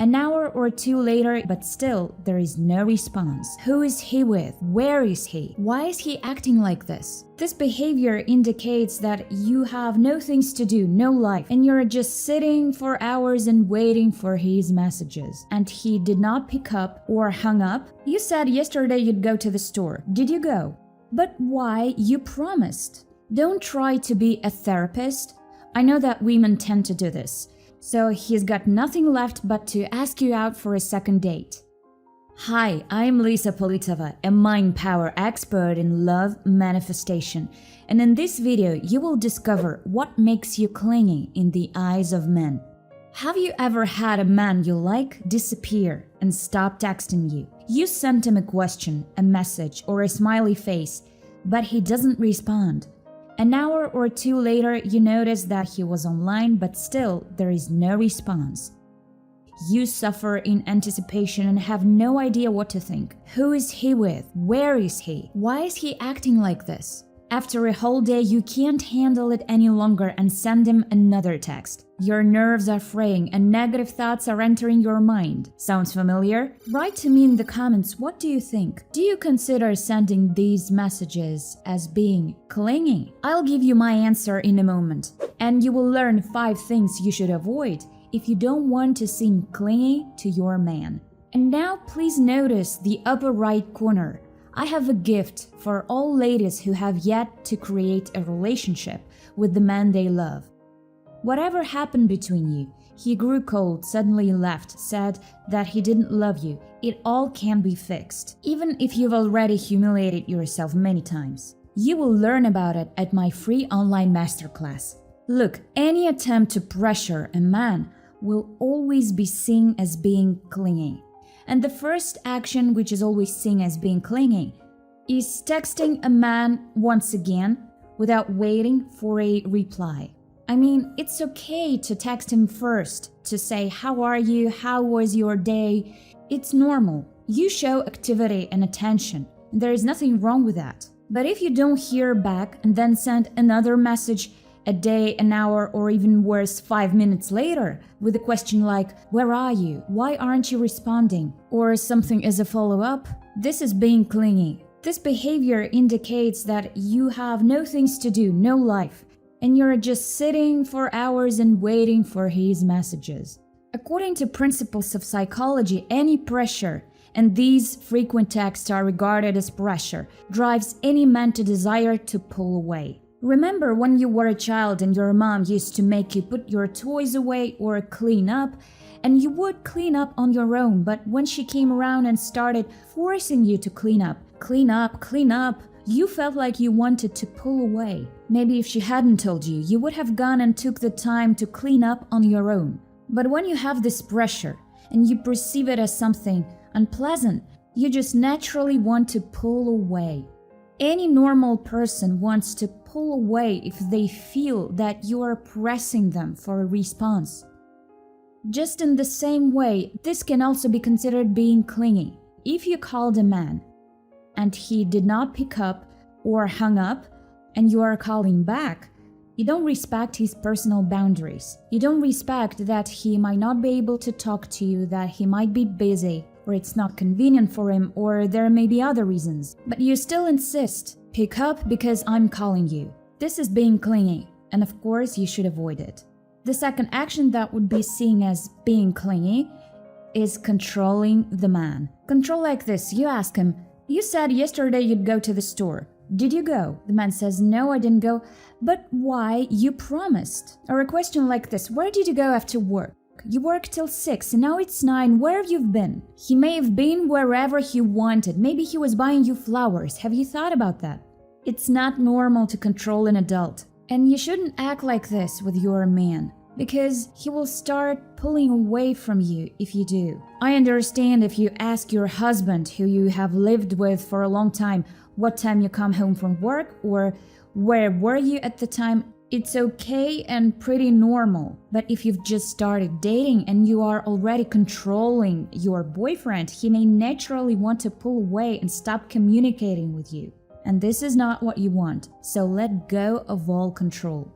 An hour or two later, but still, there is no response. Who is he with? Where is he? Why is he acting like this? This behavior indicates that you have no things to do, no life, and you're just sitting for hours and waiting for his messages. And he did not pick up or hung up. You said yesterday you'd go to the store. Did you go? But why? You promised. Don't try to be a therapist. I know that women tend to do this. So he's got nothing left but to ask you out for a second date. Hi, I'm Lisa Politova, a mind power expert in love manifestation. And in this video, you will discover what makes you clingy in the eyes of men. Have you ever had a man you like disappear and stop texting you? You sent him a question, a message, or a smiley face, but he doesn't respond. An hour or two later, you notice that he was online, but still, there is no response. You suffer in anticipation and have no idea what to think. Who is he with? Where is he? Why is he acting like this? After a whole day, you can't handle it any longer and send him another text. Your nerves are fraying and negative thoughts are entering your mind. Sounds familiar? Write to me in the comments, what do you think? Do you consider sending these messages as being clingy? I'll give you my answer in a moment. And you will learn 5 things you should avoid if you don't want to seem clingy to your man. And now please notice the upper right corner. I have a gift for all ladies who have yet to create a relationship with the man they love. Whatever happened between you, he grew cold, suddenly left, said that he didn't love you, it all can be fixed, even if you've already humiliated yourself many times. You will learn about it at my free online masterclass. Look, any attempt to pressure a man will always be seen as being clingy. And the first action, which is always seen as being clingy, is texting a man once again without waiting for a reply. I mean, it's okay to text him first, to say, how are you, how was your day? It's normal. You show activity and attention, and there is nothing wrong with that. But if you don't hear back and then send another message a day, an hour, or even worse, 5 minutes later, with a question like, where are you? Why aren't you responding? Or something as a follow-up, this is being clingy. This behavior indicates that you have no things to do, no life, and you're just sitting for hours and waiting for his messages. According to principles of psychology, any pressure, and these frequent texts are regarded as pressure, drives any man to desire to pull away. Remember when you were a child and your mom used to make you put your toys away or clean up, and you would clean up on your own, but when she came around and started forcing you to clean up, you felt like you wanted to pull away. Maybe if she hadn't told you, you would have gone and took the time to clean up on your own. But when you have this pressure and you perceive it as something unpleasant, you just naturally want to pull away. Any normal person wants to pull away if they feel that you are pressing them for a response. Just in the same way, this can also be considered being clingy. If you called a man and he did not pick up or hung up and you are calling back, you don't respect his personal boundaries. You don't respect that he might not be able to talk to you, that he might be busy, or it's not convenient for him, or there may be other reasons. But you still insist, pick up because I'm calling you. This is being clingy, and of course you should avoid it. The second action that would be seen as being clingy is controlling the man. Control like this, you ask him, you said yesterday you'd go to the store. Did you go? The man says, no, I didn't go. But why? You promised. Or a question like this, where did you go after work? You work till 6 and now it's 9, where have you been? He may have been wherever he wanted, maybe he was buying you flowers, have you thought about that? It's not normal to control an adult, and you shouldn't act like this with your man, because he will start pulling away from you if you do. I understand if you ask your husband, who you have lived with for a long time, what time you come home from work or where were you at the time. It's okay and pretty normal. But if you've just started dating and you are already controlling your boyfriend, he may naturally want to pull away and stop communicating with you. And this is not what you want, so let go of all control.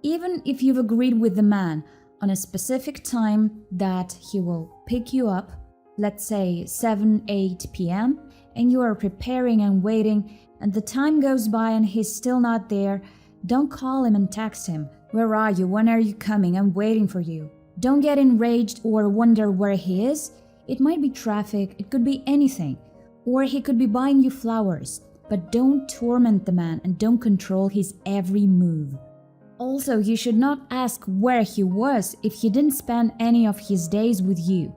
Even if you've agreed with the man on a specific time that he will pick you up, let's say 7-8 p.m., and you are preparing and waiting, and the time goes by and he's still not there, don't call him and text him. Where are you? When are you coming? I'm waiting for you. Don't get enraged or wonder where he is. It might be traffic, it could be anything. Or he could be buying you flowers. But don't torment the man and don't control his every move. Also, you should not ask where he was if he didn't spend any of his days with you.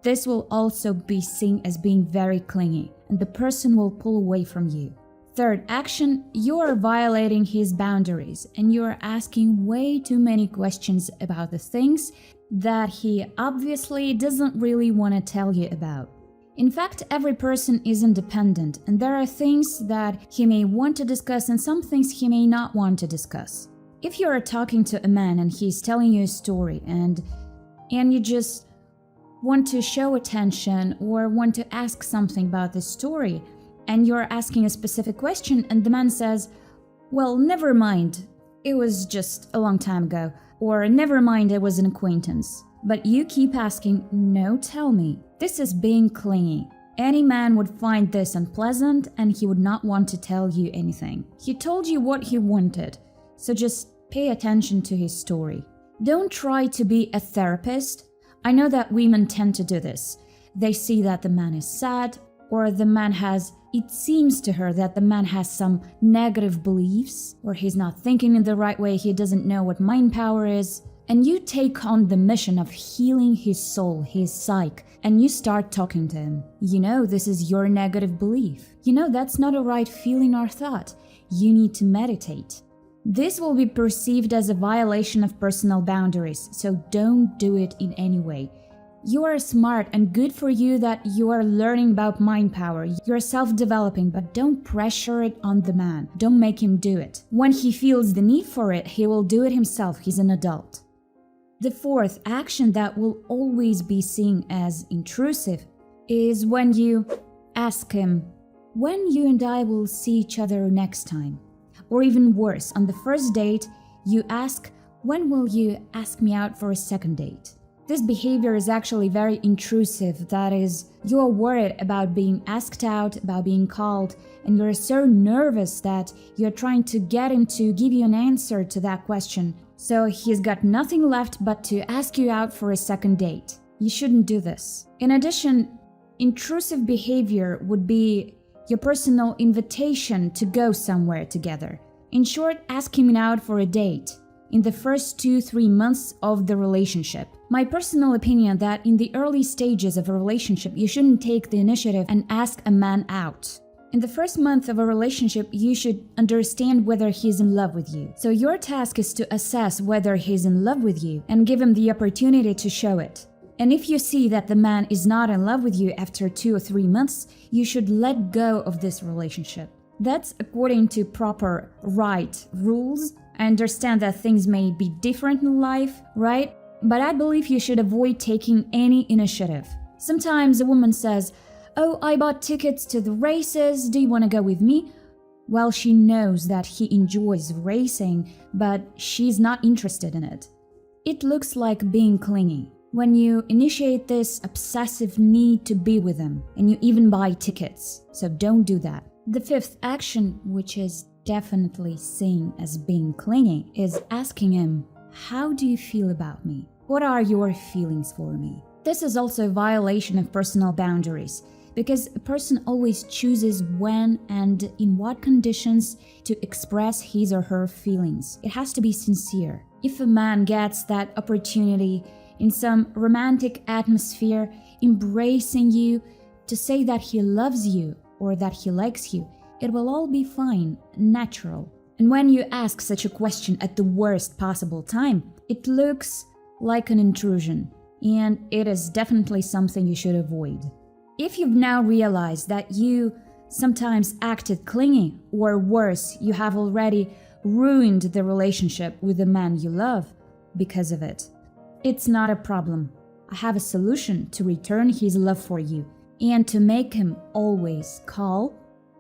This will also be seen as being very clingy, and the person will pull away from you. Third action, you are violating his boundaries and you are asking way too many questions about the things that he obviously doesn't really want to tell you about. In fact, every person is independent and there are things that he may want to discuss and some things he may not want to discuss. If you are talking to a man and he's telling you a story and you just want to show attention or want to ask something about the story, and you're asking a specific question and the man says, well, never mind, it was just a long time ago, or never mind, it was an acquaintance. But you keep asking, no, tell me. This is being clingy. Any man would find this unpleasant and he would not want to tell you anything. He told you what he wanted, so just pay attention to his story. Don't try to be a therapist. I know that women tend to do this. They see that the man is sad, or it seems to her that the man has some negative beliefs, or he's not thinking in the right way, he doesn't know what mind power is, and you take on the mission of healing his soul, his psyche, and you start talking to him. You know, this is your negative belief. You know, that's not a right feeling or thought. You need to meditate. This will be perceived as a violation of personal boundaries, so don't do it in any way. You are smart and good for you that you are learning about mind power. You're self-developing, but don't pressure it on the man. Don't make him do it. When he feels the need for it, he will do it himself. He's an adult. The fourth action that will always be seen as intrusive is when you ask him, when you and I will see each other next time? Or even worse, on the first date, you ask, when will you ask me out for a second date? This behavior is actually very intrusive. That is, you are worried about being asked out, about being called, and you're so nervous that you're trying to get him to give you an answer to that question. So he's got nothing left but to ask you out for a second date. You shouldn't do this. In addition, intrusive behavior would be your personal invitation to go somewhere together. In short, ask him out for a date in the first 2-3 months of the relationship. My personal opinion that in the early stages of a relationship, you shouldn't take the initiative and ask a man out. In the first month of a relationship, you should understand whether he's in love with you. So your task is to assess whether he's in love with you and give him the opportunity to show it. And if you see that the man is not in love with you after 2 or 3 months, you should let go of this relationship. That's according to proper right rules. I understand that things may be different in life, right? But I believe you should avoid taking any initiative. Sometimes a woman says, oh, I bought tickets to the races, do you want to go with me? Well, she knows that he enjoys racing, but she's not interested in it. It looks like being clingy. When you initiate this obsessive need to be with him, and you even buy tickets, so don't do that. The fifth action, which is definitely seen as being clingy, is asking him, how do you feel about me? What are your feelings for me? This is also a violation of personal boundaries, because a person always chooses when and in what conditions to express his or her feelings. It has to be sincere. If a man gets that opportunity in some romantic atmosphere, embracing you to say that he loves you or that he likes you, it will all be fine, natural. And when you ask such a question at the worst possible time, it looks like an intrusion, and it is definitely something you should avoid. If you've now realized that you sometimes acted clingy, or worse, you have already ruined the relationship with the man you love because of it, it's not a problem. I have a solution to return his love for you and to make him always call,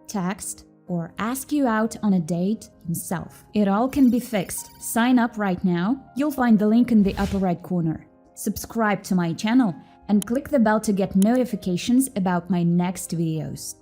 text, or ask you out on a date himself. It all can be fixed. Sign up right now. You'll find the link in the upper right corner. Subscribe to my channel and click the bell to get notifications about my next videos.